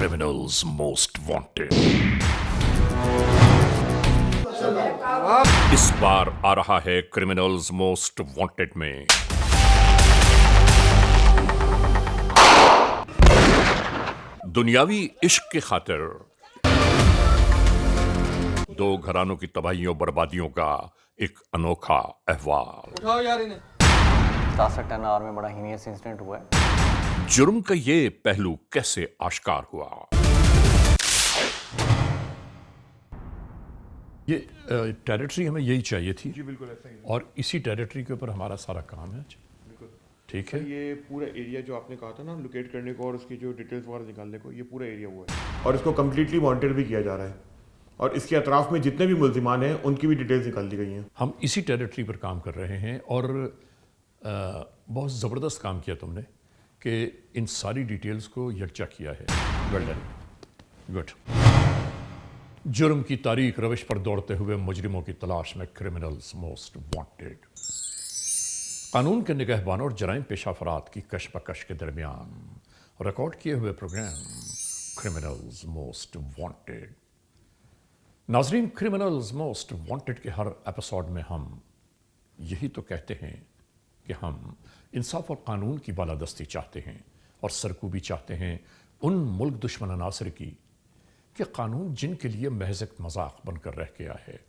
criminals most wanted. इस बार आ रहा है क्रिमिनल्स मोस्ट वांटेड में दुनियावी इश्क की खातिर दो घरानों की तबाहियों बर्बादियों का एक अनोखा अहवाल। उठाओ यार इन्हें। 10 आवर में बड़ा हीनियस इंसिडेंट हुआ है। जुर्म का ये पहलू कैसे आश्कार हुआ? ये टेरिटरी हमें यही चाहिए थी। जी बिल्कुल ऐसा ही है। और इसी टेरिटरी के ऊपर हमारा सारा काम है। बिल्कुल ठीक है। ये पूरा एरिया जो आपने कहा था ना लोकेट करने को और उसकी जो डिटेल्स वगैरह निकालने को, ये पूरा एरिया हुआ है और इसको कम्प्लीटली मॉनिटर भी किया जा रहा है और इसके अतराफ में जितने भी मुल्जिमान हैं उनकी भी डिटेल्स निकाल दी गई हैं। हम इसी टेरिटरी पर काम कर रहे हैं और बहुत ज़बरदस्त काम किया तुमने कि इन सारी डिटेल्स को यकजा किया है। Well done, good. जुर्म की तारीख रविश पर दौड़ते हुए मुजरिमों की तलाश में क्रिमिनल्स मोस्ट वांटेड। कानून के निगहबानों और जराइम पेशा अफराद की कशमकश के दरमियान रिकॉर्ड किए हुए प्रोग्राम क्रिमिनल्स मोस्ट वांटेड। नाजरीन, क्रिमिनल्स मोस्ट वांटेड के हर एपिसोड में हम यही तो कहते हैं कि हम इंसाफ और कानून की बालादस्ती चाहते हैं और सरकूबी चाहते हैं उन मुल्क दुश्मन अनासर की कि कानून जिनके लिए महज एक मजाक बनकर रह गया है।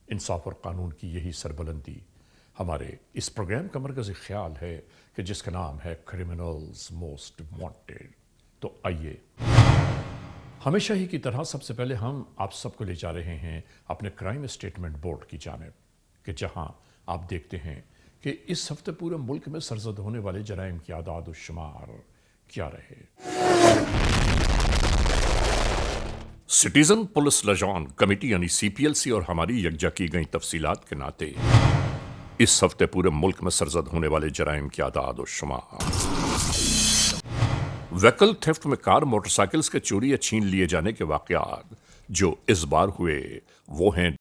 इंसाफ और कानून की यही सरबुलंदी हमारे इस प्रोग्राम का मरकज़ी ख्याल है कि जिसका नाम है क्रिमिनल्स मोस्ट वांटेड। तो आइए, हमेशा ही की तरह सबसे पहले हम आप सबको ले जा रहे हैं अपने क्राइम स्टेटमेंट बोर्ड की जानिब कि जहां आप देखते हैं कि इस हफ्ते पूरे मुल्क में सरजद होने वाले जराइम की आदाद और शुमार क्या रहे। सिटीजन पुलिस लजान कमेटी यानी CPLC और हमारी यकजा की गई तफसीलात के नाते इस हफ्ते पूरे मुल्क में सरजद होने वाले जराइम की आदाद और शुमार। व्हीकल थेफ्ट में कार मोटरसाइकिल्स के चोरी या छीन लिए जाने के वाकयात जो इस बार हुए वो हैं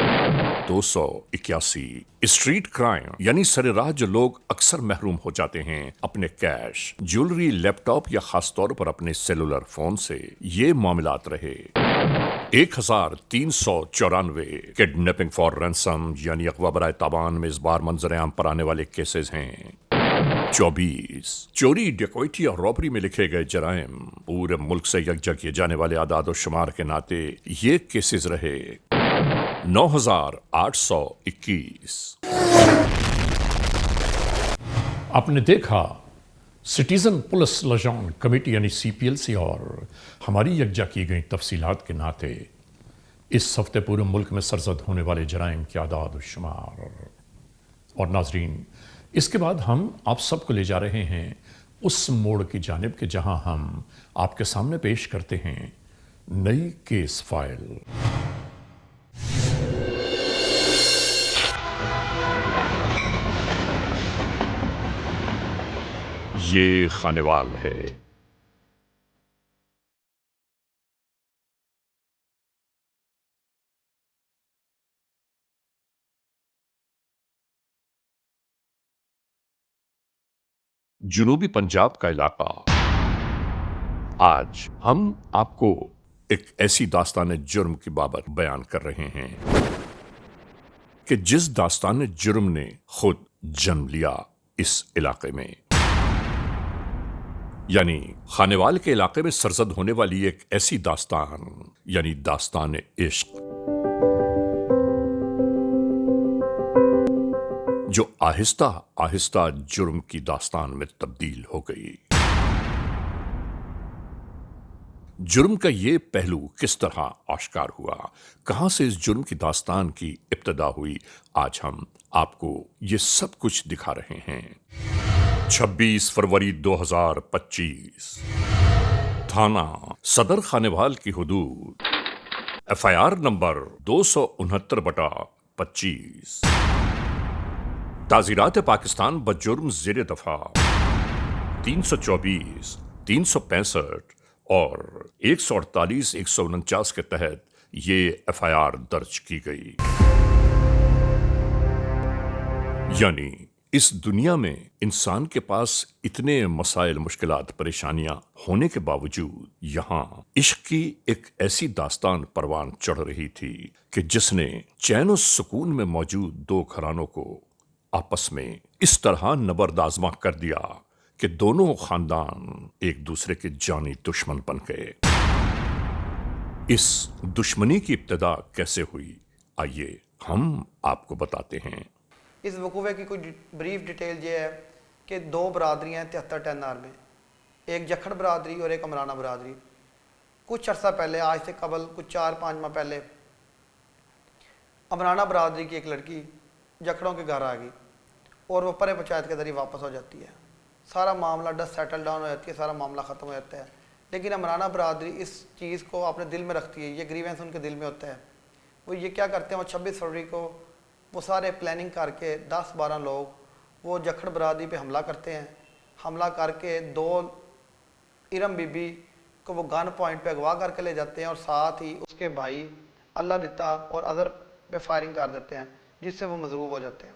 281। स्ट्रीट क्राइम यानी सरेराह जो लोग अक्सर महरूम हो जाते हैं अपने कैश, ज्वेलरी, लैपटॉप या खास तौर पर अपने सेलुलर फोन से, ये मामलात रहे 1394। किडनैपिंग फॉर रैंसम यानी अगवा बराए ताबान में इस बार मंजर-ए-आम पर आने वाले केसेस हैं 24। चोरी, डकैती और रॉबरी में लिखे गए जराइम पूरे मुल्क से यकजा किए जाने वाले आदाद और शुमार के नाते ये केसेस रहे 9821। आपने देखा सिटीजन पुलिस लजान कमेटी यानी CPLC और हमारी यकजा की गई तफसीलात के नाते इस हफ्ते पूरे मुल्क में सरजद होने वाले जराइम की आदाद और शुमार। और नाजरीन, इसके बाद हम आप सबको ले जा रहे हैं उस मोड़ की जानिब के जहां हम आपके सामने पेश करते हैं नई केस फाइल। ये खानेवाल है। जुनूबी पंजाब का इलाका। आज हम आपको एक ऐसी दास्तान जुर्म की बाबत बयान कर रहे हैं कि जिस दास्तान जुर्म ने खुद जन्म लिया इस इलाके में, यानी खानेवाल के इलाके में सरजद होने वाली एक ऐसी दास्तान यानी दास्तान इश्क जो आहिस्ता आहिस्ता जुर्म की दास्तान में तब्दील हो गई। जुर्म का ये पहलू किस तरह आश्कार हुआ, कहां से इस जुर्म की दास्तान की इब्तिदा हुई, आज हम आपको ये सब कुछ दिखा रहे हैं। 26 फरवरी 2025, थाना सदर खानेवाल की हुदूद, FIR नंबर 269/25। ताज़ीरात पाकिस्तान बजुर्म ज़ेर दफ़ा 324, 365 और 148, 149 के तहत ये FIR दर्ज की गई। यानी इस दुनिया में इंसान के पास इतने मसाइल मुश्किलात परेशानियां होने के बावजूद यहाँ इश्क की एक ऐसी दास्तान परवान चढ़ रही थी कि जिसने चैन और सुकून में मौजूद दो घरानों को आपस में इस तरह नबरदाजमा कर दिया कि दोनों खानदान एक दूसरे के जानी दुश्मन बन गए। इस दुश्मनी की इब्तिदा कैसे हुई, आइए हम आपको बताते हैं। इस वकूवे की कोई ब्रीफ डिटेल ये है कि दो बरादरियाँ हैं 73 10 में, एक जखड़ बरादरी और एक अमराना बरादरी। कुछ अर्सा पहले, आज से कबल कुछ 4-5 माह पहले, अमराना बरादरी की एक लड़की जखड़ों के घर आ गई और वो परे पंचायत के ज़रिए वापस हो जाती है। सारा मामला डस्ट सेटल डाउन हो जाती है, सारा मामला ख़त्म हो जाता है। लेकिन अमराना बरादरी इस चीज़ को अपने दिल में रखती है, ये ग्रीवेंस उनके दिल में होता है। वो ये क्या करते हैं, वो 26 फरवरी को वो सारे प्लानिंग करके 10-12 लोग वो जखड़ बरादरी पे हमला करते हैं। हमला करके 2 इरम बीबी को वो गन पॉइंट पे अगवा करके ले जाते हैं और साथ ही उसके भाई अल्लाह दिता और अदर पे फायरिंग कर देते हैं, जिससे वो मजरूब हो जाते हैं।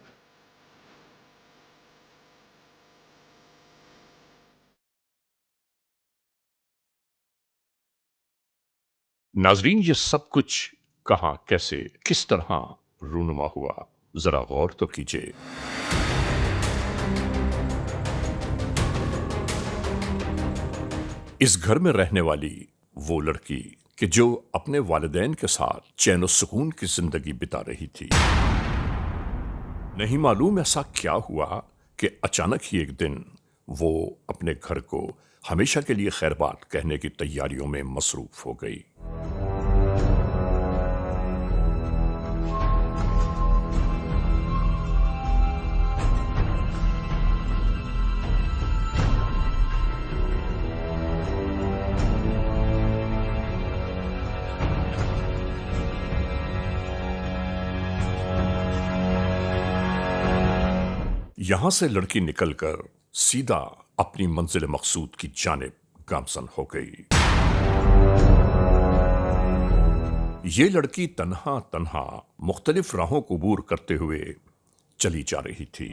नाजरीन, ये सब कुछ कहाँ, कैसे, किस तरह रूनुमा हुआ, जरा गौर तो कीजिए। इस घर में रहने वाली वो लड़की कि जो अपने वालिदैन के साथ चैन और सुकून की जिंदगी बिता रही थी, नहीं मालूम ऐसा क्या हुआ कि अचानक ही एक दिन वो अपने घर को हमेशा के लिए खैरबाद कहने की तैयारियों में मसरूफ हो गई। यहां से लड़की निकलकर सीधा अपनी मंजिल मकसूद की जानिब गामजन हो गई। ये लड़की तन्हा तन्हा मुख्तलिफ राहों को अबूर करते हुए चली जा रही थी।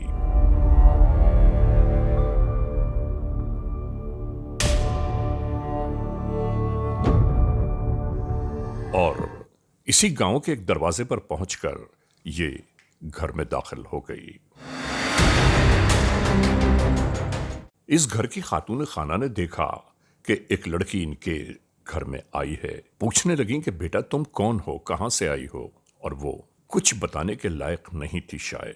और इसी गांव के एक दरवाजे पर पहुंचकर ये घर में दाखिल हो गई। इस घर की खातून खाना ने देखा कि एक लड़की इनके घर में आई है। पूछने लगी कि बेटा तुम कौन हो, कहां से आई हो, और वो कुछ बताने के लायक नहीं थी शायद।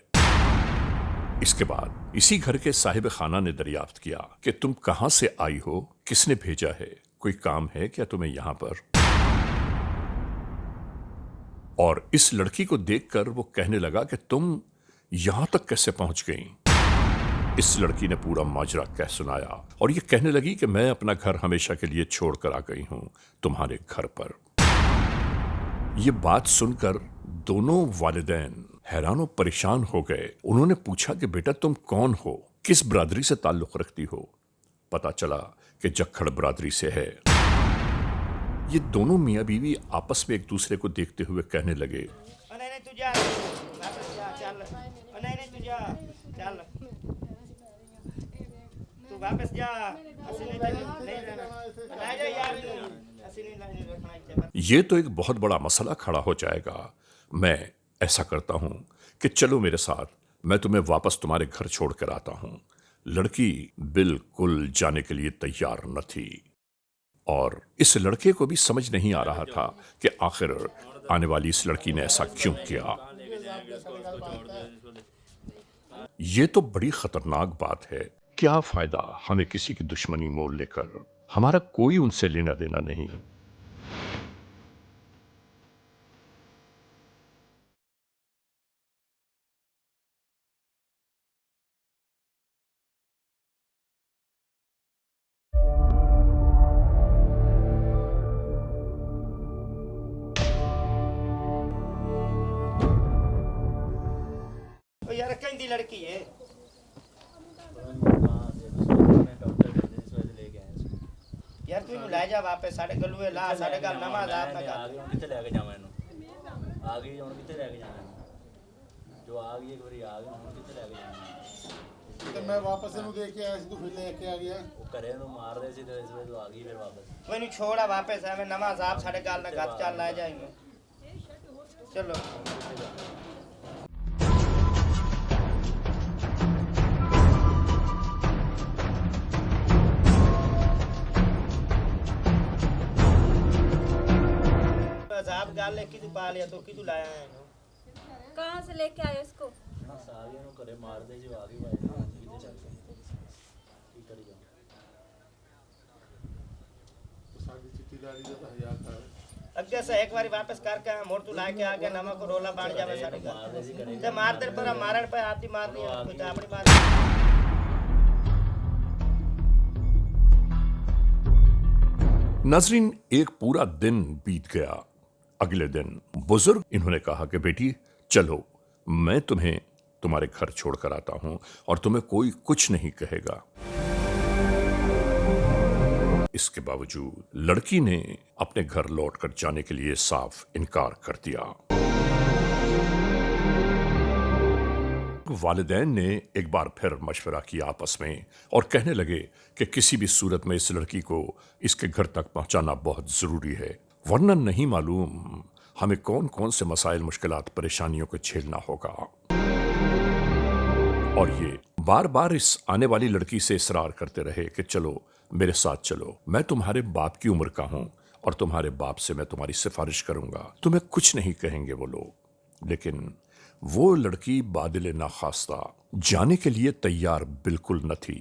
इसके बाद इसी घर के साहिब खाना ने दरियाफ्त किया कि तुम कहां से आई हो, किसने भेजा है, कोई काम है क्या तुम्हें यहां पर। और इस लड़की को देखकर वो कहने लगा कि तुम यहां तक कैसे पहुंच गई। इस लड़की ने पूरा माजरा कह सुनाया और ये कहने लगी कि मैं अपना घर हमेशा के लिए छोड़कर आ गई हूं तुम्हारे घर पर। ये बात सुनकर दोनों वालिदैन हैरान और परेशान हो गए। उन्होंने पूछा कि बेटा तुम कौन हो, किस बरादरी से ताल्लुक रखती हो। पता चला कि जखड़ बरादरी से है। ये दोनों मियाँ बीवी आपस में एक दूसरे को देखते हुए कहने लगे, ये तो एक बहुत बड़ा मसला खड़ा हो जाएगा। मैं ऐसा करता हूं कि चलो मेरे साथ, मैं तुम्हें वापस तुम्हारे घर छोड़ कर आता हूं। लड़की बिल्कुल जाने के लिए तैयार न थी और इस लड़के को भी समझ नहीं आ रहा था कि आखिर आने वाली इस लड़की ने ऐसा क्यों किया। ये तो बड़ी खतरनाक बात है। क्या फायदा हमें किसी की दुश्मनी मोल लेकर, हमारा कोई उनसे लेना देना नहीं। यार कहती लड़की है यार तू ले जा वापस साढ़े गलुए ला साढ़े गल नमाज आपना कर किथे लेके जावां इनु आ गई हुन किथे लेके जावां जो आ गई एक बारी आ गई हुन किथे लेके जावां ਤੇ ਮੈਂ ਵਾਪਸ ਇਹਨੂੰ ਦੇ ਕੇ ਆਇਆ ਸੀ, ਤੂੰ ਫਿਰ ਲੈ ਕੇ ਆ ਗਿਆ। ਘਰੇ ਨੂੰ ਮਾਰਦੇ ਸੀ ਤੇ ਇਸ ਵੇਲੇ ਆ ਗਈ ਫਿਰ ਵਾਪਸ। कोई नहीं छोड़ा वापस है, मैं नवा साहब साढ़े गाल ना गत चाल ला जाएंगे। चलो साहब गाल लेके तू पा लिया तो की तू लाया है इन्हों? कहाँ से लेके आए उसको? ਸਾਰੀਆਂ ਨੂੰ ਘਰੇ ਮਾਰਦੇ ਸੀ ਆ ਗਈ ਬਾਈ ਕਿਤੇ ਚੱਲ ਕੇ ਕੀ ਕਰੀ ਜਾ ਸਾਡੀ ਚਿੱਟੀਦਾਰੀ ਦਾ ਤਾਂ ਹਜ਼ਾਰ ਕਰ। अगे से एक बार वापस करके मोड़ तू लाके आ गया, नमक को रोला बांध जावे साढ़े गाल ते मार दे पर मारन पे आपकी मारनी है, कोई तो अपनी मार। नाजरीन, एक पूरा दिन बीत गया। अगले दिन बुजुर्ग इन्होंने कहा कि बेटी चलो, मैं तुम्हें तुम्हारे घर छोड़कर आता हूं और तुम्हें कोई कुछ नहीं कहेगा। इसके बावजूद लड़की ने अपने घर लौटकर जाने के लिए साफ इनकार कर दिया। वालिदैन ने एक बार फिर मशवरा किया आपस में और कहने लगे कि किसी भी सूरत में इस लड़की को इसके घर तक पहुंचाना बहुत जरूरी है, वरना नहीं मालूम हमें कौन कौन से मसाइल, मुश्किलात, परेशानियों को झेलना होगा। और ये बार बार इस आने वाली लड़की से इसरार करते रहे कि चलो मेरे साथ चलो, मैं तुम्हारे बाप की उम्र का हूं और तुम्हारे बाप से मैं तुम्हारी सिफारिश करूंगा, तुम्हें कुछ नहीं कहेंगे वो लोग। लेकिन वो लड़की बादिल नाखास्ता जाने के लिए तैयार बिल्कुल न थी।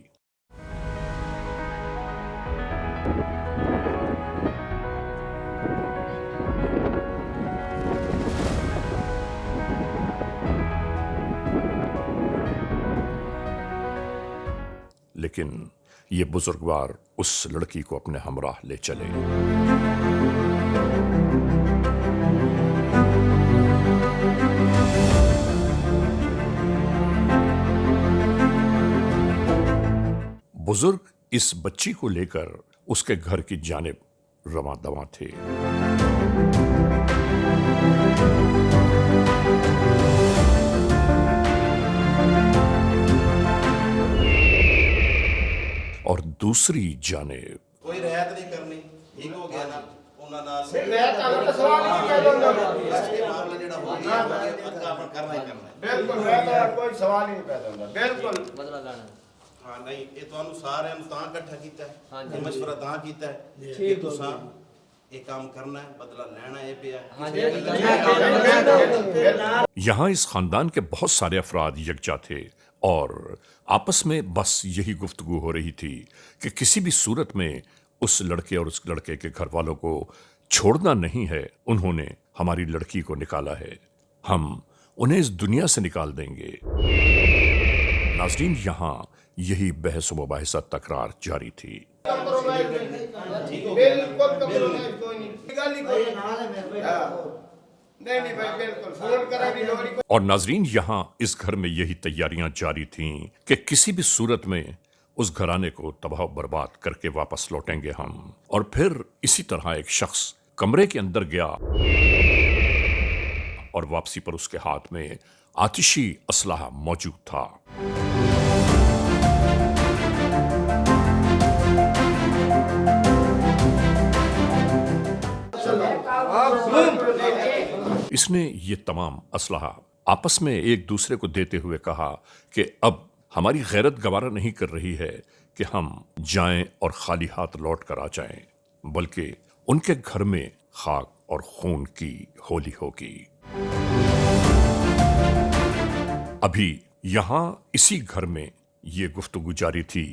लेकिन ये बुजुर्गवार उस लड़की को अपने हमराह ले चले। बुजुर्ग इस बच्ची को लेकर उसके घर की जानिब रवां दवां थे। और दूसरी जानिब कोई रियायत नहीं करनी, ठीक हो गया ना ਉਹਨਾਂ ਨਾਲ ਮੈਂ ਤੁਹਾਨੂੰ ਤਾਂ ਸਵਾਲ ਨਹੀਂ ਕਹਿ ਦਿੰਦਾ। ਇਹ ਮਾਮਲਾ ਜਿਹੜਾ ਹੋ ਗਿਆ ਪੱਕਾ ਆਪਾਂ ਕਰਨਾ ਹੀ ਕਰਨਾ ਹੈ। ਬਿਲਕੁਲ, ਮੈਂ ਤਾਂ ਕੋਈ ਸਵਾਲ ਹੀ ਨਹੀਂ ਪੈਦਾ ਹੁੰਦਾ। ਬਿਲਕੁਲ ਬਦਲਾ ਲੈਣਾ ਹਾਂ ਨਹੀਂ, ਇਹ ਤੁਹਾਨੂੰ ਸਾਰਿਆਂ ਨੂੰ ਤਾਂ ਇਕੱਠਾ ਕੀਤਾ ਹੈ, ਹਾਂਜੀ। ਇਹ ਮਸ਼ਵਰਾ ਤਾਂ ਕੀਤਾ ਹੈ ਕਿ ਤੁਸੀਂ ਇਹ ਕੰਮ ਕਰਨਾ है, बदला लेना है पे यहाँ इस खानदान के बहुत सारे अफराद यकजा थे और आपस में बस यही गुफ्तगू हो रही थी कि किसी भी सूरत में उस लड़के और उस लड़के के घर वालों को छोड़ना नहीं है। उन्होंने हमारी लड़की को निकाला है, हम उन्हें इस दुनिया से निकाल देंगे। नाज़रीन, यहाँ यही बहस व मुबाहिसा तकरार जारी थी। बिल्कुल कम्प्रोमाइज कोई नहीं, गल ही कोई नहीं भाई, बिल्कुल फोन करा भी लोरी को। और नाजरीन, यहाँ इस घर में यही तैयारियां जारी थीं कि किसी भी सूरत में उस घराने को तबाह बर्बाद करके वापस लौटेंगे हम। और फिर इसी तरह एक शख्स कमरे के अंदर गया और वापसी पर उसके हाथ में आतिशी असलाह मौजूद था। इसने ये तमाम असलहा आपस में एक दूसरे को देते हुए कहा कि अब हमारी गैरत गवारा नहीं कर रही है कि हम जाएं और खाली हाथ लौट कर आ जाएं, बल्कि उनके घर में खाक और खून की होली होगी। अभी यहां इसी घर में ये गुफ्तगू जारी थी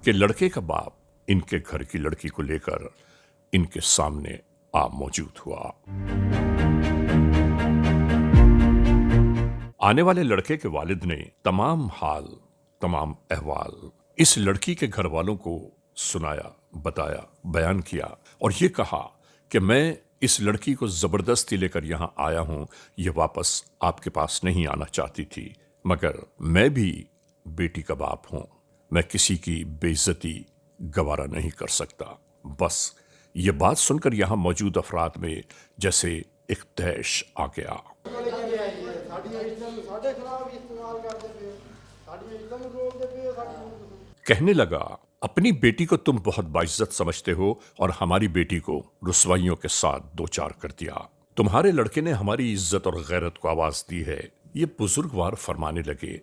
कि लड़के का बाप इनके घर की लड़की को लेकर इनके सामने आ मौजूद हुआ। आने वाले लड़के के वालिद ने तमाम हाल, तमाम अहवाल इस लड़की के घर वालों को सुनाया, बताया, बयान किया और ये कहा कि मैं इस लड़की को जबरदस्ती लेकर यहां आया हूं, ये वापस आपके पास नहीं आना चाहती थी, मगर मैं भी बेटी का बाप हूं, मैं किसी की बेइज्जती गवारा नहीं कर सकता। बस ये बात सुनकर यहां मौजूद अफराद में जैसे एक तैश आ गया। कहने लगा, अपनी बेटी को तुम बहुत बाइज्जत समझते हो और हमारी बेटी को रुसवाइयों के साथ दो चार कर दिया। तुम्हारे लड़के ने हमारी इज्जत और गैरत को आवाज दी है। ये बुजुर्गवार फरमाने लगे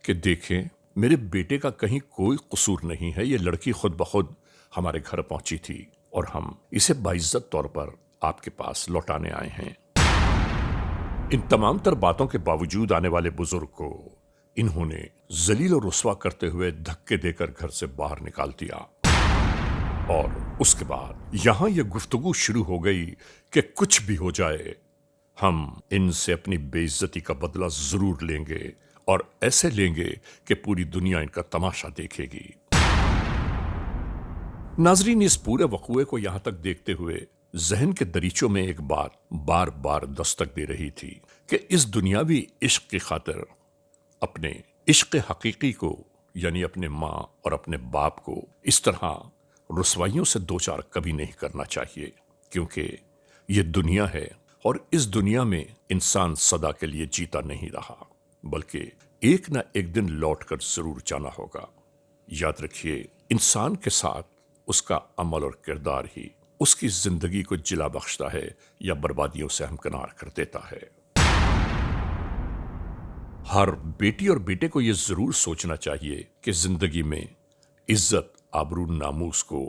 कि देखें, मेरे बेटे का कहीं कोई कसूर नहीं है। ये लड़की खुद बखुद हमारे घर पहुंची थी और हम इसे बाइज्जत तौर पर आपके पास लौटाने आए हैं। इन तमाम तर बातों के बावजूद आने वाले बुजुर्ग को इन्होंने जलील और रुस्वा करते हुए धक्के देकर घर से बाहर निकाल दिया। और उसके बाद यहां यह गुफ्तगू शुरू हो गई कि कुछ भी हो जाए, हम इनसे अपनी बेइज्जती का बदला जरूर लेंगे और ऐसे लेंगे कि पूरी दुनिया इनका तमाशा देखेगी। नाजरीन, इस पूरे वक़ुए को यहां तक देखते हुए जहन के दरीचों में एक बात बार बार दस्तक दे रही थी कि इस दुनियावी इश्क की खातिर अपने इश्क हकीकी को, यानी अपने माँ और अपने बाप को, इस तरह रुसवाइयों से दो चार कभी नहीं करना चाहिए, क्योंकि ये दुनिया है और इस दुनिया में इंसान सदा के लिए जीता नहीं रहा, बल्कि एक ना एक दिन लौट कर जरूर जाना होगा। याद रखिए, इंसान के साथ उसका अमल और किरदार ही उसकी जिंदगी को जिला बख्शता है या बर्बादियों से हमकिनार कर देता है। हर बेटी और बेटे को यह जरूर सोचना चाहिए कि जिंदगी में इज्जत, आबरू, नामूस को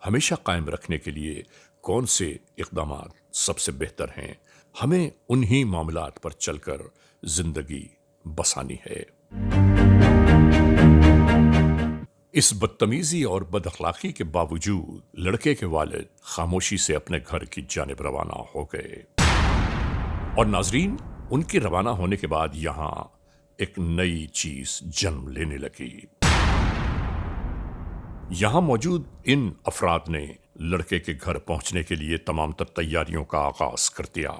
हमेशा कायम रखने के लिए कौन से इक़दाम सबसे बेहतर हैं। हमें उन्हीं मामलात पर चलकर जिंदगी बसानी है। इस बदतमीजी और बदअखलाकी के बावजूद लड़के के वालिद खामोशी से अपने घर की जानिब रवाना हो गए। और नाजरीन, उनके रवाना होने के बाद यहां एक नई चीज जन्म लेने लगी। यहां मौजूद इन अफराद ने लड़के के घर पहुंचने के लिए तमाम तर तैयारियों का आगाज कर दिया।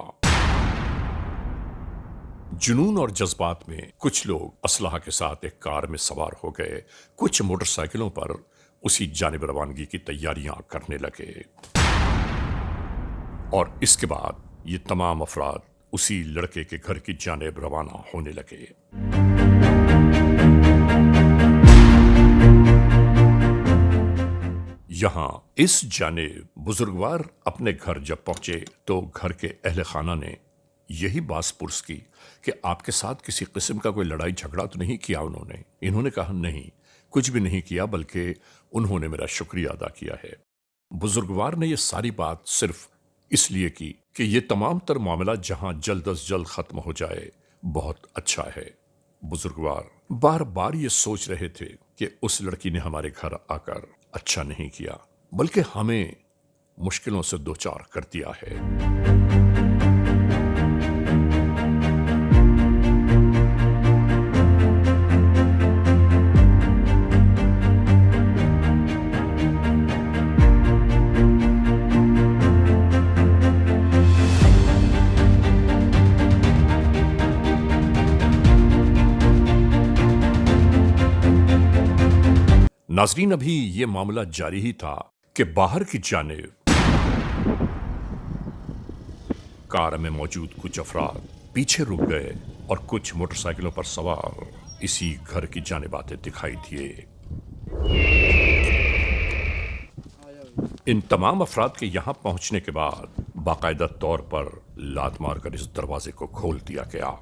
जुनून और जज्बात में कुछ लोग असलहा के साथ एक कार में सवार हो गए, कुछ मोटरसाइकिलों पर उसी जानिब रवानगी की तैयारियां करने लगे। और इसके बाद ये तमाम अफराद उसी लड़के के घर की जानिब रवाना होने लगे। यहां इस जानिब बुजुर्गवार अपने घर जब पहुंचे तो घर के अहले खाना ने यही बात पुरस की कि आपके साथ किसी किस्म का कोई लड़ाई झगड़ा तो नहीं किया उन्होंने। इन्होंने कहा, नहीं, कुछ भी नहीं किया, बल्कि उन्होंने मेरा शुक्रिया अदा किया है। बुजुर्गवार ने यह सारी बात सिर्फ इसलिए की कि यह तमाम तर मामला जहां जल्द अज जल्द खत्म हो जाए बहुत अच्छा है। बुजुर्गवार बार बार ये सोच रहे थे कि उस लड़की ने हमारे घर आकर अच्छा नहीं किया, बल्कि हमें मुश्किलों से दो चार कर दिया है। नाजरीन, अभी ये मामला जारी ही था कि बाहर की जानिब कार में मौजूद कुछ अफराद पीछे रुक गए और कुछ मोटरसाइकिलों पर सवार इसी घर की जानिब आते दिखाई दिए। इन तमाम अफराद के यहां पहुंचने के बाद बाकायदा तौर पर लात मारकर इस दरवाजे को खोल दिया गया।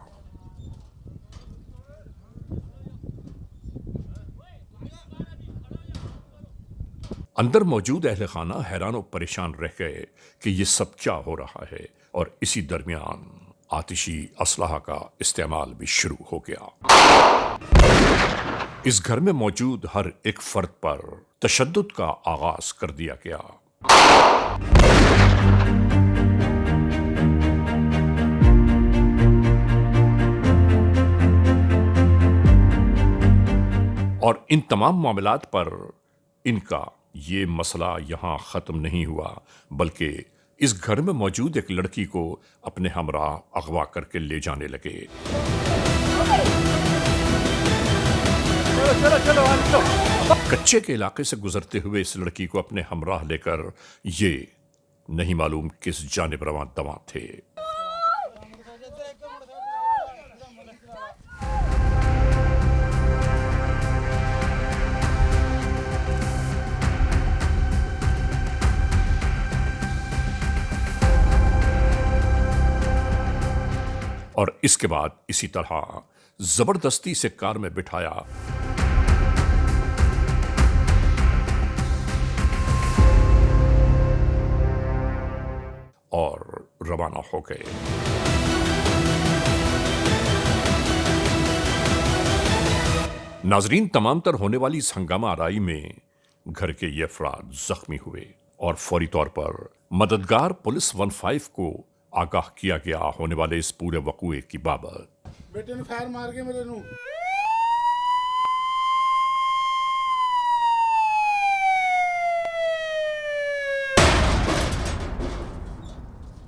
अंदर मौजूद अहले खाना हैरान और परेशान रह गए कि ये सब क्या हो रहा है, और इसी दरमियान आतिशी असलहा का इस्तेमाल भी शुरू हो गया। इस घर में मौजूद हर एक फर्द पर तशद्दुद का आगाज कर दिया गया। और इन तमाम मामलात पर इनका ये मसला यहां खत्म नहीं हुआ, बल्कि इस घर में मौजूद एक लड़की को अपने हमराह अगवा करके ले जाने लगे। कच्चे के इलाके से गुजरते हुए इस लड़की को अपने हमराह लेकर ये नहीं मालूम किस जानिब रवां दवा थे। اور اس کے بعد اسی طرح زبردستی سے کار میں بٹھایا اور روانہ ہو گئے۔ ناظرین، تمام تر ہونے والی اس ہنگامہ آرائی میں گھر کے یہ افراد زخمی ہوئے اور فوری طور پر مددگار پولیس 15 کو آگاہ کیا گیا ہونے والے اس پورے وقوعے کی بابت۔ بیٹے نے فائر مار کے میرے نو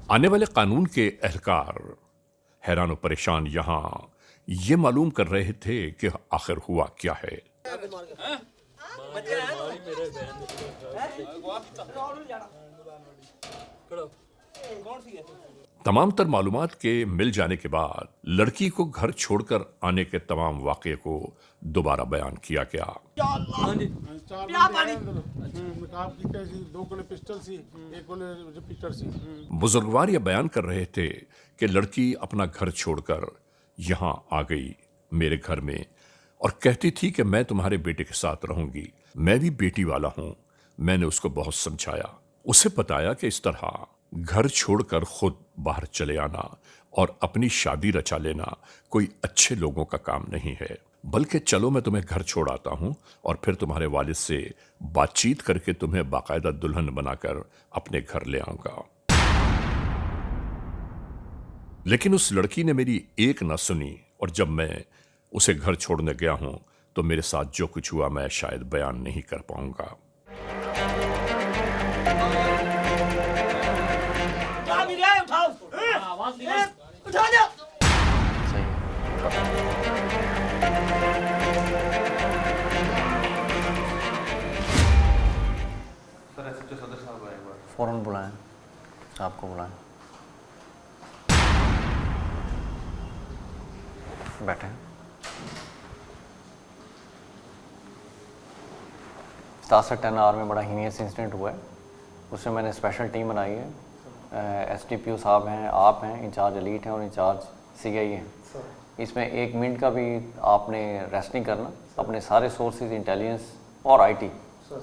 آنے والے قانون کے اہلکار حیران و پریشان یہاں یہ معلوم کر رہے تھے کہ آخر ہوا کیا ہے۔ تمام تر معلومات کے مل جانے کے بعد لڑکی کو گھر چھوڑ کر آنے کے تمام واقعے کو دوبارہ بیان کیا گیا۔ بزرگوار یہ بیان کر رہے تھے کہ لڑکی اپنا گھر چھوڑ کر یہاں آ گئی میرے گھر میں اور کہتی تھی کہ میں تمہارے بیٹے کے ساتھ رہوں گی، میں بھی بیٹی والا ہوں۔ میں نے اس کو بہت سمجھایا، اسے بتایا کہ اس طرح گھر چھوڑ کر خود باہر چلے آنا اور اپنی شادی رچا لینا کوئی اچھے لوگوں کا کام نہیں ہے، بلکہ چلو میں تمہیں گھر چھوڑ آتا ہوں اور پھر تمہارے والد سے بات چیت کر کے تمہیں باقاعدہ دلہن بنا کر اپنے گھر لے آؤں گا۔ لیکن اس لڑکی نے میری ایک نہ سنی اور جب میں اسے گھر چھوڑنے گیا ہوں تو میرے ساتھ جو کچھ ہوا میں شاید بیان نہیں کر پاؤں گا۔ فوراً بلائیں، آپ کو بلائیں، بیٹھیں۔ 10 میں بڑا ہینیس انسیڈنٹ ہوا ہے، اس میں نے اسپیشل ٹیم بنائی ہے۔ ایس ڈی پی او صاحب ہیں، آپ ہیں انچارج ایلیٹ ہیں اور انچارج سی آئی ہیں۔ اس میں 1 منٹ کا بھی آپ نے ریسٹ نہیں کرنا، اپنے سارے سورسز انٹیلیجنس اور آئی ٹی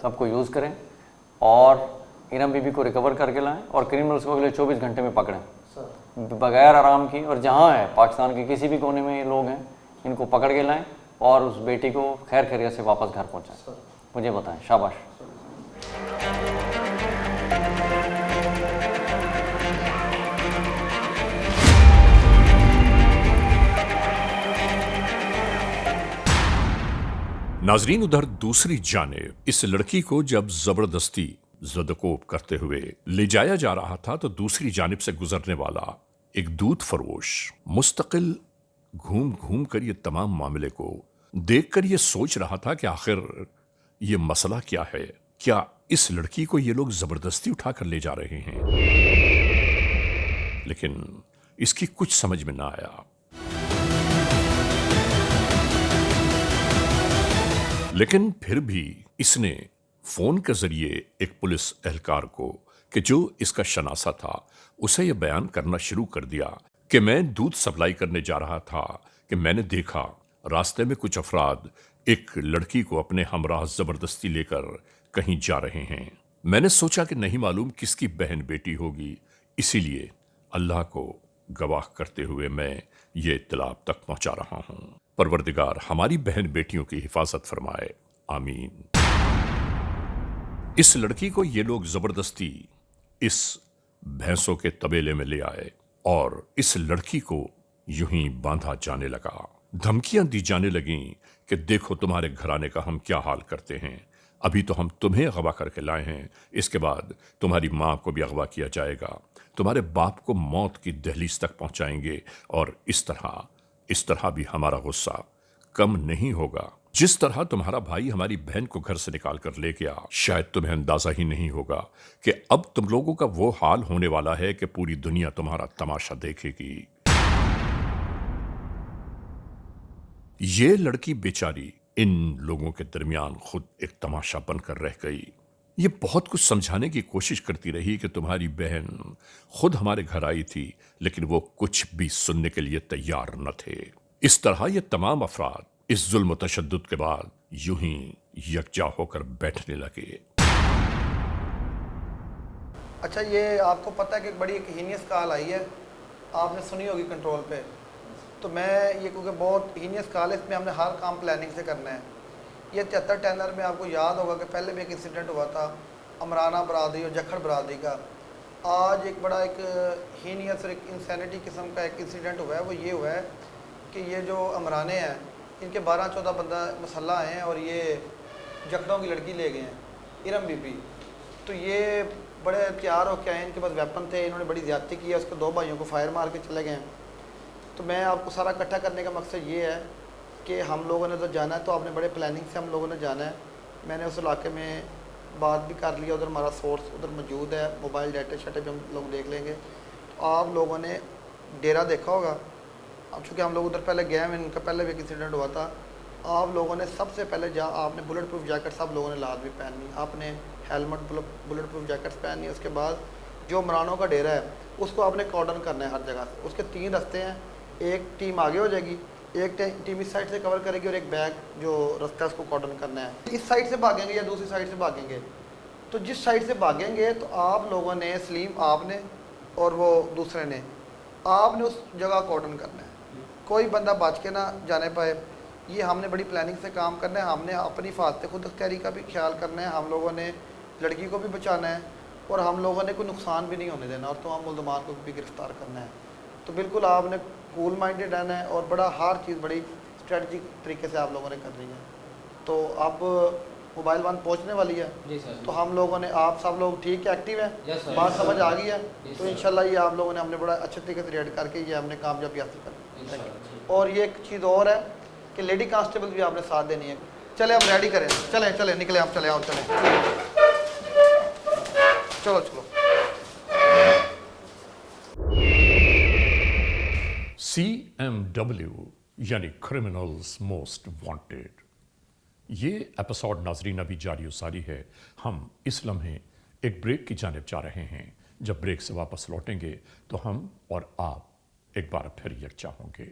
سب کو یوز کریں اور انم بی بی کو ریکور کر کے لائیں اور کرمنلس کو اگلے 24 گھنٹے میں پکڑیں بغیر آرام کی، اور جہاں ہے پاکستان کے کسی بھی کونے میں یہ لوگ ہیں ان کو پکڑ کے لائیں اور اس بیٹی کو خیر خیریت سے واپس گھر پہنچائیں۔ مجھے بتائیں، شاباش۔ ناظرین، ادھر دوسری جانب اس لڑکی کو جب زبردستی زدوکوب کرتے ہوئے لے جایا جا رہا تھا تو دوسری جانب سے گزرنے والا ایک دودھ فروش مستقل گھوم گھوم کر یہ تمام معاملے کو دیکھ کر یہ سوچ رہا تھا کہ آخر یہ مسئلہ کیا ہے؟ کیا اس لڑکی کو یہ لوگ زبردستی اٹھا کر لے جا رہے ہیں؟ لیکن اس کی کچھ سمجھ میں نہ آیا۔ لیکن پھر بھی اس نے فون کے ذریعے ایک پولیس اہلکار کو کہ جو اس کا شناسہ تھا اسے یہ بیان کرنا شروع کر دیا کہ میں دودھ سپلائی کرنے جا رہا تھا کہ میں نے دیکھا راستے میں کچھ افراد ایک لڑکی کو اپنے ہمراہ زبردستی لے کر کہیں جا رہے ہیں۔ میں نے سوچا کہ نہیں معلوم کس کی بہن بیٹی ہوگی، اسی لیے اللہ کو گواہ کرتے ہوئے میں یہ اطلاع تک پہنچا رہا ہوں۔ پروردگار ہماری بہن بیٹیوں کی حفاظت فرمائے، آمین۔ اس لڑکی کو یہ لوگ زبردستی اس بھینسوں کے طبیلے میں لے آئے اور اس لڑکی کو یوں ہی باندھا جانے لگا، دھمکیاں دی جانے لگیں کہ دیکھو تمہارے گھرانے کا ہم کیا حال کرتے ہیں، ابھی تو ہم تمہیں اغوا کر کے لائے ہیں، اس کے بعد تمہاری ماں کو بھی اغوا کیا جائے گا، تمہارے باپ کو موت کی دہلیز تک پہنچائیں گے، اور اس طرح بھی ہمارا غصہ کم نہیں ہوگا۔ جس طرح تمہارا بھائی ہماری بہن کو گھر سے نکال کر لے گیا، شاید تمہیں اندازہ ہی نہیں ہوگا کہ اب تم لوگوں کا وہ حال ہونے والا ہے کہ پوری دنیا تمہارا تماشا دیکھے گی۔ یہ لڑکی بیچاری ان لوگوں کے درمیان خود ایک تماشا بن کر رہ گئی۔ ये बहुत कुछ समझाने की कोशिश करती रही कि तुम्हारी बहन खुद हमारे घर आई थी, लेकिन वो कुछ भी सुनने के लिए तैयार न थे। इस तरह ये तमाम अफराद इस जुल्म तशद्दुद के बाद यूं ही यकजा होकर बैठने लगे। अच्छा, ये आपको पता है कि एक बड़ी एक हीनियस कॉल आई है, आपने सुनी होगी कंट्रोल पे। तो मैं ये क्योंकि बहुत हीनियस कॉल है, इसमें हमने हर काम प्लानिंग से करना है। ये 73 टैनर में आपको याद होगा कि पहले भी एक इंसिडेंट हुआ था अमराना बरादरी और जखड़ बरादरी का। आज एक बड़ा एक हीनियस और एक इंसैनिटी किस्म का एक इंसिडेंट हुआ है। वो ये हुआ है कि ये जो अमराने हैं, इनके 12-14 बंदा मसल्ला हैं और ये जखड़ों की लड़की ले गए हैं, इरम बीबी। तो ये बड़े तैयार होकर आए, इनके पास वेपन थे, इन्होंने बड़ी ज़्यादती की है, उसके 2 भाइयों को फायर मार के चले गए। तो मैं आपको सारा इकट्ठा करने का मकसद ये है कि हम लोगों ने तो जाना है, तो आपने बड़े प्लानिंग से हम लोगों ने जाना है। मैंने उस इलाके में बात भी कर लिया, उधर हमारा सोर्स उधर मौजूद है, मोबाइल डाटा शाटा भी हम लोग देख लेंगे। तो आप लोगों ने डेरा देखा होगा, अब चूँकि हम लोग उधर पहले गए हैं, इनका पहले भी एक इंसिडेंट हुआ था। आप लोगों ने सबसे पहले आपने बुलेट प्रूफ जैकेट सब लोगों ने लाद भी पहननी, आपने हेलमेट बुलेट प्रूफ जैकेट्स पहननी। उसके बाद जो अमरानों का डेरा है उसको आपने कॉर्डन करना है हर जगह से। उसके 3 रास्ते हैं, एक टीम आगे हो जाएगी, एक टीम इस साइड से कवर करेगी और एक बैग जो रास्ता है उसको कॉर्डन करना है। इस साइड से भागेंगे या दूसरी साइड से भागेंगे, तो जिस साइड से भागेंगे तो आप लोगों ने, सलीम आपने और वो दूसरे ने, आपने उस जगह कॉर्डन करना है, कोई बंदा बच के ना जाने पाए। ये हमने बड़ी प्लानिंग से काम करना है। हमने अपनी हिफाजत खुद अख्तियारी का भी ख्याल करना है, हम लोगों ने लड़की को भी बचाना है और हम लोगों ने कोई नुकसान भी नहीं होने देना, और तो हम मुल्ज़मान को भी गिरफ़्तार करना है। तो बिल्कुल आपने कूल माइंडेड रहना है और बड़ा हर चीज़ बड़ी स्ट्रेटजिक तरीके से आप लोगों ने करनी है। तो अब मोबाइल 1 पहुंचने वाली है जी सर। तो हम लोगों ने, आप सब लोग ठीक है, एक्टिव यस है, सर। बात समझ आ गई है, यस तो सर। इंशाल्लाह ये आप लोगों ने हमने बड़ा अच्छे तरीके से रेड करके ये हमने कामयाबी हासिल करनी। इंशाल्लाह। और ये एक चीज़ और है कि लेडी कांस्टेबल भी आपने साथ देनी है। चले अब रेडी करें, चले चले निकले, आप चले, आओ चले, चलो चलो। CMW यानी क्रिमिनल्स मोस्ट वांटेड, ये एपिसोड नाजरीन अभी जारी सारी है। हम इस लम्हे एक ब्रेक की जानिब जा रहे हैं। जब ब्रेक से वापस लौटेंगे तो हम और आप एक बार फिर यकजा होंगे।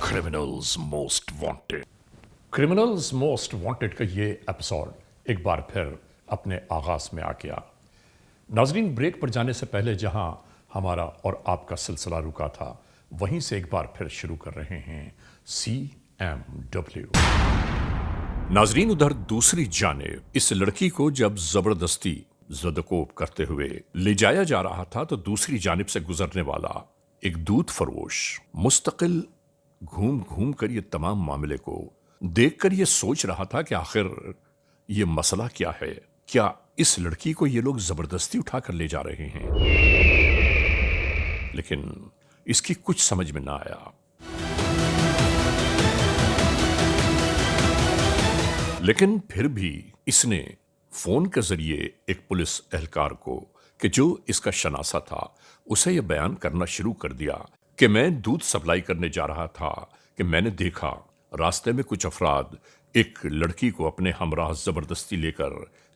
Criminals most wanted, criminals most wanted का ये एपिसोड एक बार फिर अपने आगाज में आ गया। नाजरीन, ब्रेक पर जाने से पहले जहां हमारा और आपका सिलसिला रुका था, वहीं से एक बार फिर शुरू कर रहे हैं CMW। नाजरीन, उधर दूसरी जानिब इस लड़की को जब जबरदस्ती ज़दकोब करते हुए ले जाया जा रहा था, तो दूसरी जानिब से गुजरने वाला एक दूध फरोश मुस्तकिल घूम घूम कर ये तमाम मामले को देखकर ये सोच रहा था कि आखिर ये मसला क्या है। क्या इस लड़की को ये लोग जबरदस्ती उठाकर ले जा रहे हैं? लेकिन इसकी कुछ समझ में ना आया। लेकिन फिर भी इसने फोन के जरिए एक पुलिस एहलकार को, कि जो इसका शनासा था, उसे यह बयान करना शुरू कर दिया कि मैं दूध सप्लाई करने जा रहा था कि मैंने देखा रास्ते में कुछ अफराद एक लड़की को अपने हमराह जबरदस्ती लेकर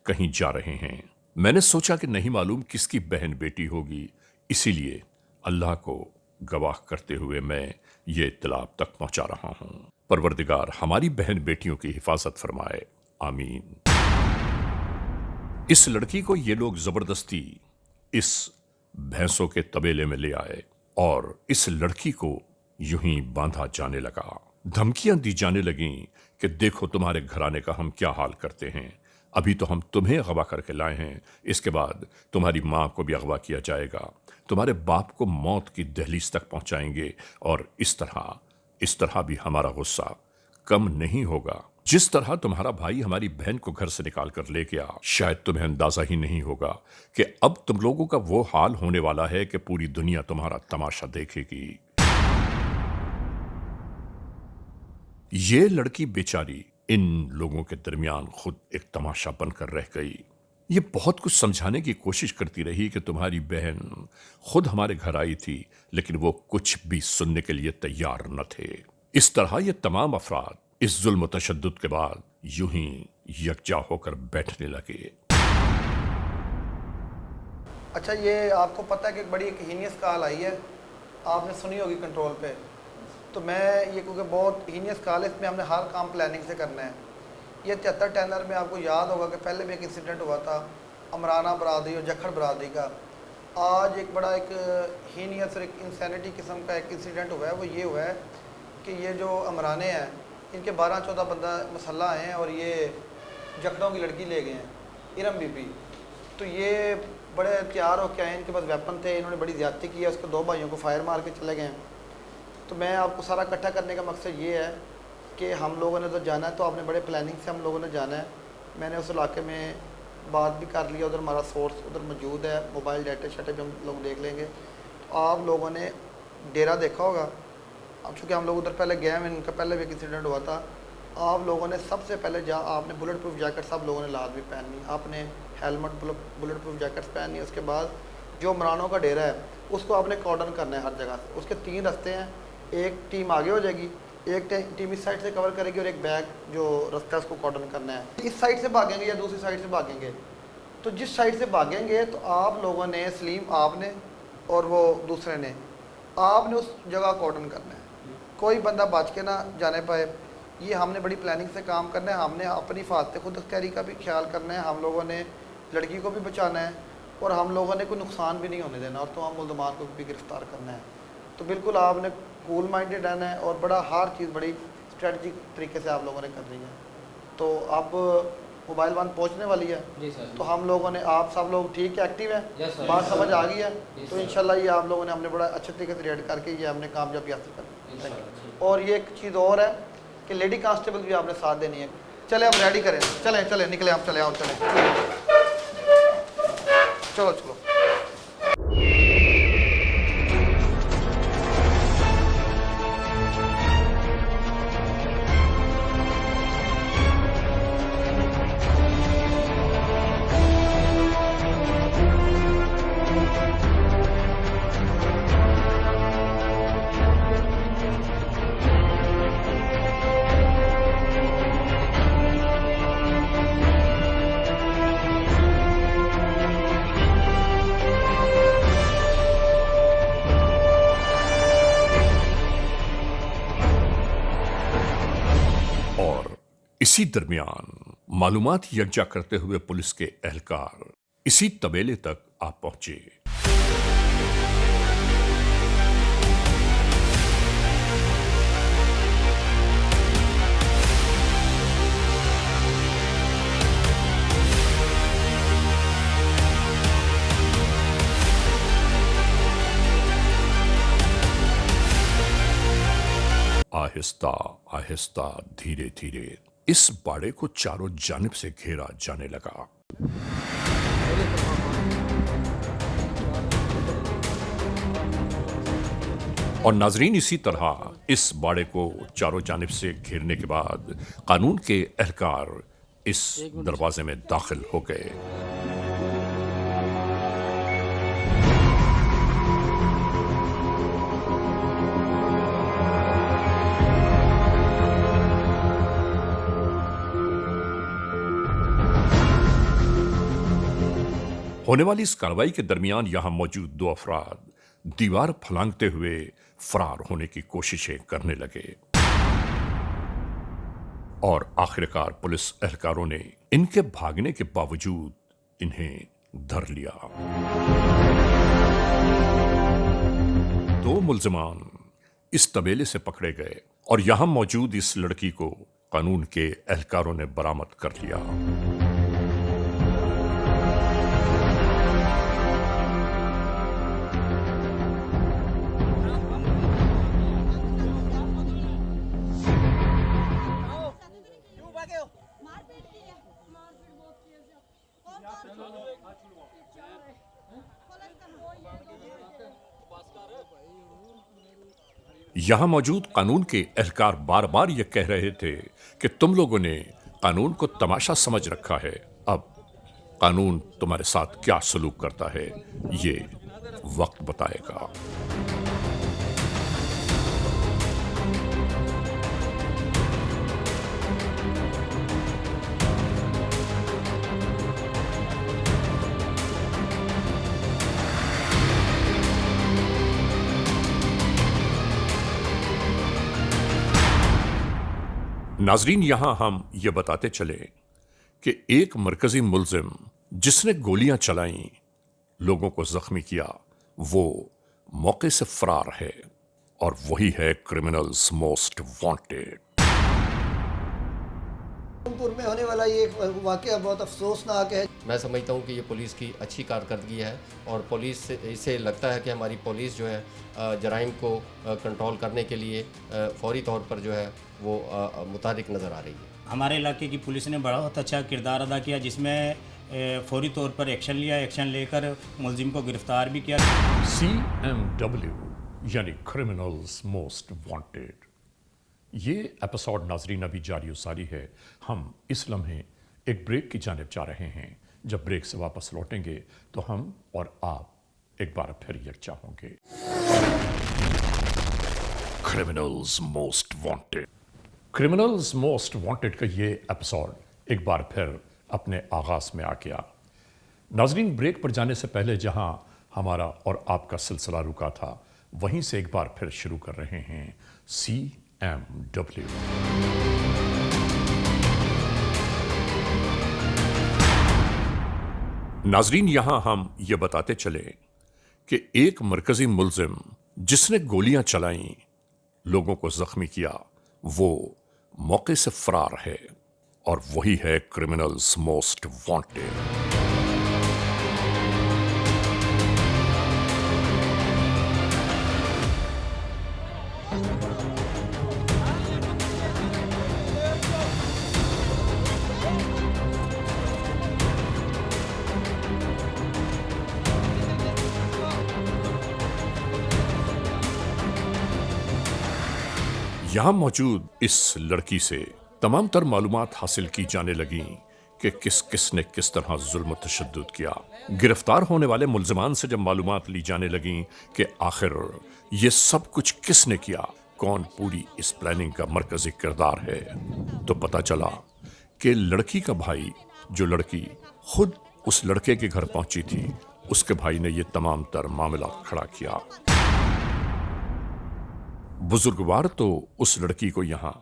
कहीं जा रहे हैं। मैंने सोचा कि नहीं मालूम किसकी बहन बेटी होगी, इसीलिए अल्लाह को गवाह करते हुए मैं ये इत्तला आप तक पहुंचा रहा हूं। परवरदिगार हमारी बहन बेटियों की हिफाजत फरमाए, आमीन। इस लड़की को ये लोग जबरदस्ती इस भैंसों के तबेले में ले आए और इस लड़की को यूं ही बांधा जाने लगा। धमकियां दी जाने लगीं कि देखो तुम्हारे घराने का हम क्या हाल करते हैं, अभी तो हम तुम्हें अगवा करके लाए हैं, इसके बाद तुम्हारी माँ को भी अगवा किया जाएगा, तुम्हारे बाप को मौत की दहलीज तक पहुंचाएंगे, और इस तरह भी हमारा गुस्सा कम नहीं होगा। जिस तरह तुम्हारा भाई हमारी बहन को घर से निकाल कर ले गया, शायद तुम्हें अंदाजा ही नहीं होगा कि अब तुम लोगों का वो हाल होने वाला है कि पूरी दुनिया तुम्हारा तमाशा देखेगी। ये लड़की बेचारी इन लोगों के दरमियान खुद एक तमाशा बनकर रह गई। ये बहुत कुछ समझाने की कोशिश करती रही कि तुम्हारी बहन खुद हमारे घर आई थी, लेकिन वो कुछ भी सुनने के लिए तैयार न थे। इस तरह ये तमाम अफराद इस जुल्म तशद्दुद के बाद यूं ही यकजा होकर बैठने लगे। अच्छा, ये आपको पता है कि एक बड़ी एक हीनियस कॉल आई है, आपने सुनी होगी कंट्रोल पे। तो मैं ये क्योंकि बहुत हीनियस कॉल है, इसमें हमने हर काम प्लानिंग से करना है। ये 73 टैनर में आपको याद होगा कि पहले भी एक इंसिडेंट हुआ था अमराना बरादरी और जखड़ बरादरी का। आज एक बड़ा एक हीनियस और एक इंसैनिटी किस्म का एक इंसिडेंट हुआ है। वो ये हुआ है कि ये जो अमराने हैं, इनके 12-14 बंदा मसल्ला आए हैं और ये जखड़ों की लड़की ले गए हैं, इरम बीबी। तो ये बड़े तैयार होकर आए, इनके पास वेपन थे, इन्होंने बड़ी ज़्यादती की है, उसके 2 भाइयों को फायर मार के चले गए हैं। तो मैं आपको सारा इकट्ठा करने का मकसद ये है कि हम लोगों ने तो जाना है, तो आपने बड़े प्लानिंग से हम लोगों ने जाना है। मैंने उस इलाके में बात भी कर लिया, उधर हमारा सोर्स उधर मौजूद है, मोबाइल डाटा शाटा भी हम लोग देख लेंगे। तो आप लोगों ने डेरा देखा होगा, अब चूँकि हम लोग उधर पहले गए हैं, इनका पहले भी एक इंसिडेंट हुआ था। आप लोगों ने सबसे पहले आपने बुलेट प्रूफ जैकेट सब लोगों ने लाजमी पहननी, आपने हेलमेट बुलेट प्रूफ जैकेट्स पहननी। उसके बाद जो अमरानों का डेरा है उसको आपने कॉर्डन करना है हर जगह से। उसके 3 रास्ते हैं, एक टीम आगे हो जाएगी, एक टीम इस साइड से कवर करेगी और एक बैग जो रास्ता है उसको कॉर्डन करना है। इस साइड से भागेंगे या दूसरी साइड से भागेंगे, तो जिस साइड से भागेंगे तो आप लोगों ने, सलीम आपने और वो दूसरे ने, आपने उस जगह कॉर्डन करना है, कोई बंदा बच के ना जाने पाए। ये हमने बड़ी प्लानिंग से काम करना है। हमने अपनी हिफाजत खुद अख्तियारी का भी ख्याल करना है, हम लोगों ने लड़की को भी बचाना है और हम लोगों ने कोई नुकसान भी नहीं होने देना और तो हम मुल्ज़मान को भी गिरफ़्तार करना है। तो बिल्कुल आपने कूल माइंडेड रहना है और बड़ा हर चीज़ बड़ी स्ट्रेटजिक तरीके से आप लोगों ने करनी है। तो अब मोबाइल 1 पहुंचने वाली है जी सर। तो हम लोगों ने, आप सब लोग ठीक है, एक्टिव है, यस सर। बात समझ आ गई है, यस तो सर। इंशाल्लाह ये आप लोगों ने हमने बड़ा अच्छे तरीके से रेड करके ये हमने कामयाबी हासिल करनी है। इंशाल्लाह। और ये एक चीज़ और है कि लेडी कांस्टेबल भी आपने साथ देनी है। चले अब रेडी करें, चलें निकले आप, चले आओ चलें, चलो। इसी दरमियान मालूमात यकजा करते हुए पुलिस के एहलकार इसी तबेले तक आ पहुंचे। आहिस्ता आहिस्ता धीरे धीरे इस बाड़े को चारों जानिब से घेरा जाने लगा। और नाजरीन, इसी तरह इस बाड़े को चारों जानिब से घेरने के बाद कानून के एहलकार इस दरवाजे में दाखिल हो गए। होने वाली इस कार्रवाई के दरमियान यहां मौजूद 2 अफराद दीवार फलांगते हुए फरार होने की कोशिशें करने लगे और आखिरकार पुलिस एहलकारों ने इनके भागने के बावजूद इन्हें धर लिया। 2 मुल्जिमान इस तबेले से पकड़े गए और यहां मौजूद इस लड़की को कानून के एहलकारों ने बरामद कर लिया। यहां मौजूद कानून के एहलकार बार बार यह कह रहे थे कि तुम लोगों ने कानून को तमाशा समझ रखा है, अब कानून तुम्हारे साथ क्या सलूक करता है ये वक्त बताएगा। नाजरीन, यहां हम ये बताते चले कि एक मरकजी मुलजिम जिसने गोलियां चलाईं, लोगों को जख्मी किया, वो मौके से फरार है और वही है क्रिमिनल्स मोस्ट वांटेड। उधमपुर में होने वाला ये वाकया बहुत अफसोसनाक है। मैं समझता हूँ कि ये पुलिस की अच्छी कारकर्दगी है और पुलिस इससे लगता है कि हमारी पुलिस जो है जराइम को कंट्रोल करने के लिए फौरी तौर पर जो है वो मुताबिक नज़र आ रही है। हमारे इलाके की पुलिस ने बहुत अच्छा किरदार अदा किया, जिसमें फौरी तौर पर एक्शन लिया, एक्शन लेकर मुलजिम को गिरफ्तार भी किया। CMW यानी क्रिमिनल्स मोस्ट वांटेड। ये एपिसोड नाजरीन अभी जारी सारी है। हम इस लम्हे एक ब्रेक की जानिब जा रहे हैं। जब ब्रेक से वापस लौटेंगे तो हम और आप एक बार फिर यकजा होंगे। Criminals most wanted. Criminals most wanted का ये एपिसोड एक बार फिर अपने आगाज में आ गया। नाजरीन, ब्रेक पर जाने से पहले जहां हमारा और आपका सिलसिला रुका था, वहीं से एक बार फिर शुरू कर रहे हैं CMW। नाजरीन, यहां हम ये बताते चले कि एक मरकजी मुलजिम जिसने गोलियां चलाईं, लोगों को जख्मी किया, वो मौके से फरार है और वही है क्रिमिनल्स मोस्ट वांटेड। यहां मौजूद इस लड़की से तमाम तर मालूमात हासिल की जाने लगी कि किस किस ने किस तरह जुल्म तशद्दुद किया। गिरफ्तार होने वाले मुलजमान से जब मालूमात ली जाने लगी कि आखिर ये सब कुछ किसने किया, कौन पूरी इस प्लानिंग का मरकजी किरदार है, तो पता चला कि लड़की का भाई, जो लड़की खुद उस लड़के के घर पहुंची थी, उसके भाई ने ये तमाम तर मामला खड़ा किया। बुजुर्गवार तो उस लड़की को यहाँ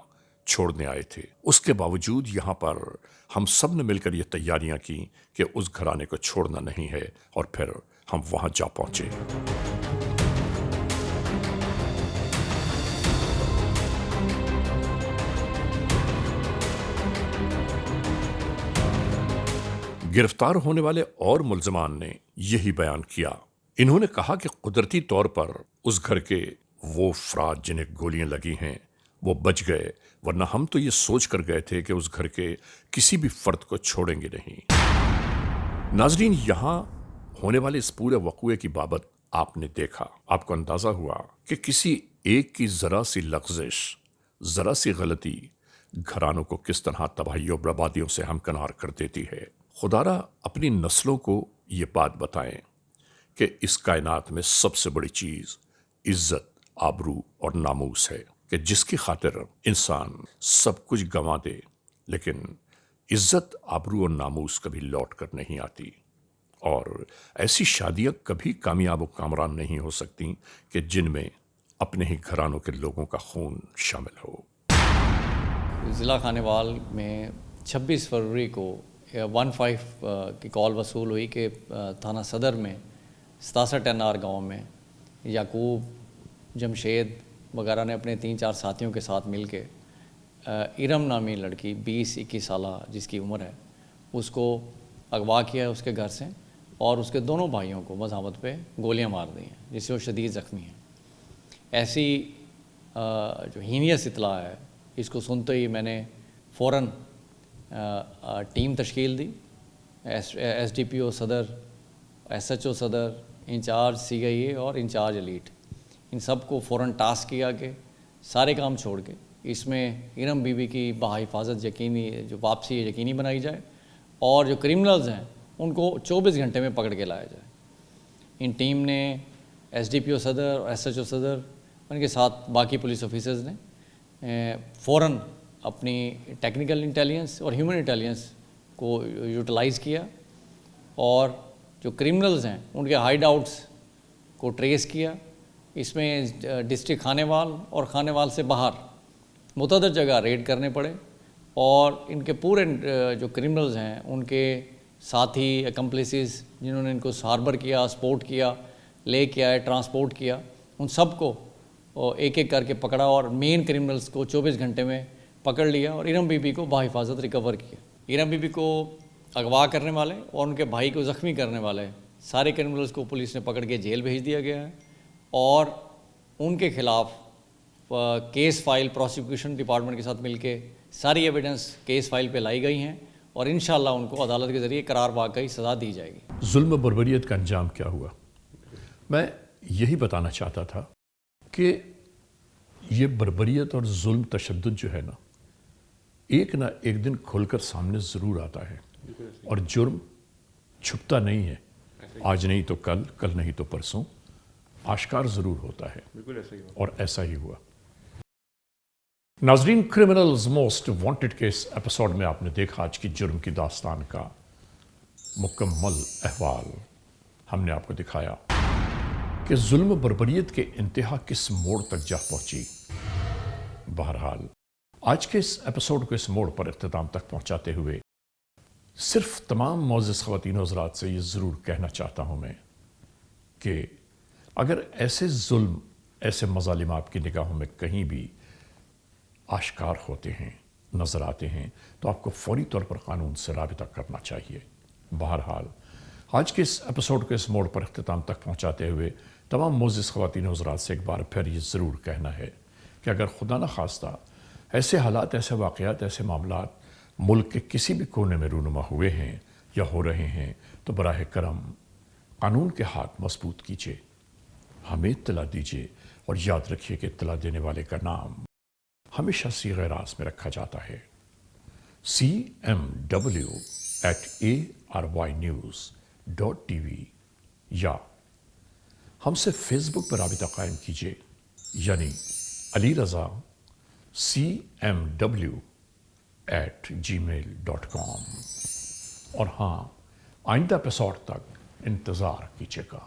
छोड़ने आए थे, उसके बावजूद यहाँ पर हम सब ने मिलकर ये तैयारियां की कि उस घराने को छोड़ना नहीं है, और फिर हम वहां जा पहुंचे। गिरफ्तार होने वाले और मुलजमान ने यही बयान किया। इन्होंने कहा कि कुदरती तौर पर उस घर के वो अफराद जिन्हें गोलियां लगी हैं वो बच गए, वरना हम तो ये सोच कर गए थे कि उस घर के किसी भी फर्द को छोड़ेंगे नहीं। नाजरीन, यहां होने वाले इस पूरे वक़ुए की बाबत आपने देखा, आपको अंदाजा हुआ कि किसी एक की जरा सी लग़्ज़िश, जरा सी गलती घरानों को किस तरह तबाही और बर्बादियों से हमकिनार कर देती है। खुदारा अपनी नस्लों को ये बात बताएं कि इस कायनात में सबसे बड़ी चीज़ इज्जत, आबरू और नामूस है, कि जिसकी खातिर इंसान सब कुछ गंवा दे, लेकिन इज्जत, आबरू और नामूस कभी लौट कर नहीं आती। और ऐसी शादियां कभी कामयाब और कामरान नहीं हो सकती कि जिनमें अपने ही घरानों के लोगों का खून शामिल हो। ज़िला खानेवाल में 26 फरवरी को 15 की कॉल वसूल हुई कि थाना सदर में 67 NR गाँव में याकूब, जमशेद वगैरह ने अपने 3-4 साथियों के साथ मिल के इरम नामी लड़की 20-21 साल जिसकी उम्र है, उसको अगवा किया है उसके घर से, और उसके दोनों भाइयों को मज़ामत पे गोलियां मार दी हैं, जिससे वो शदीद ज़ख्मी हैं। ऐसी जो हीनियस इतला है, इसको सुनते ही मैंने फ़ौरन टीम तश्कील दी। SDPO सदर, SHO सदर, इंचार्ज CIA और इंचार्ज एलीट, इन सब को फ़ौरन टास्क किया कि सारे काम छोड़ के इसमें इरम बीबी की बाहिफाजत यकीनी, जो वापसी है यकीनी बनाई जाए, और जो क्रिमिनल्स हैं उनको 24 घंटे में पकड़ के लाया जाए। इन टीम ने SDPO सदर और SHO सदर, उनके साथ बाकी पुलिस ऑफिसर्स ने फ़ौरन अपनी टेक्निकल इंटेलिजेंस और ह्यूमन इंटेलिजेंस को यूटिलाइज़ किया, और जो क्रिमिनल्स हैं उनके हाइड आउट्स को ट्रेस किया। इसमें डिस्ट्रिक्ट खानेवाल और खानेवाल से बाहर मुतअद्दिद जगह रेड करने पड़े, اور ان کے پورے جو کرمنلز ہیں ان کے ساتھی اکمپلیسز جنہوں نے ان کو ہاربر کیا، سپورٹ کیا، لے کے آئے، ٹرانسپورٹ کیا، ان سب کو ایک ایک کر کے پکڑا اور مین کرمنلز کو 24 گھنٹے میں پکڑ لیا اور ارم بی بی کو بحفاظت ریکور کیا۔ ارم بی بی کو اغوا کرنے والے اور ان کے بھائی کو زخمی کرنے والے سارے کرمنلز کو پولیس نے پکڑ کے جیل بھیج دیا گیا ہے اور ان کے خلاف کیس فائل پروسیکیوشن ڈپارٹمنٹ کے ساتھ مل کے ساری ایویڈنس کیس فائل پہ لائی گئی ہیں اور انشاءاللہ ان کو عدالت کے ذریعے قرار واقعی سزا دی جائے گی۔ ظلم و بربریت کا انجام کیا ہوا؟ میں یہی بتانا چاہتا تھا کہ یہ بربریت اور ظلم تشدد جو ہے نا ایک دن کھل کر سامنے ضرور آتا ہے، اور جرم چھپتا نہیں ہے، آج نہیں تو کل، کل نہیں تو پرسوں آشکار ضرور ہوتا ہے، اور ایسا ہی ہوا۔ ناظرین، criminals most wanted case episode میں آپ نے دیکھا آج کی جرم کی داستان کا مکمل احوال۔ ہم نے آپ کو دکھایا کہ ظلم و بربریت کے انتہا کس موڑ تک جا پہنچی۔ بہرحال آج کے اس ایپیسوڈ کو اس موڑ پر اختتام تک پہنچاتے ہوئے صرف تمام معزز خواتین و حضرات سے یہ ضرور کہنا چاہتا ہوں میں کہ اگر ایسے ظلم، ایسے مظالم آپ کی نگاہوں میں کہیں بھی آشکار ہوتے ہیں، نظر آتے ہیں، تو آپ کو فوری طور پر قانون سے رابطہ کرنا چاہیے۔ بہرحال آج کے اس ایپیسوڈ کو اس موڑ پر اختتام تک پہنچاتے ہوئے تمام معزز خواتین و حضرات سے ایک بار پھر یہ ضرور کہنا ہے کہ اگر خدا نخواستہ ایسے حالات، ایسے واقعات، ایسے معاملات ملک کے کسی بھی کونے میں رونما ہوئے ہیں یا ہو رہے ہیں تو براہ کرم قانون کے ہاتھ مضبوط کیجیے، ہمیں اطلاع دیجیے، اور یاد رکھیے کہ اطلاع دینے والے کا نام ہمیشہ صیغہ راز میں رکھا جاتا ہے، cmw@arYnews.tv، یا ہم سے فیس بک پر رابطہ قائم کیجیے، یعنی علی رضا cmw@gmail.com، اور ہاں، آئندہ ایپیسوڈ تک انتظار کیجیے گا۔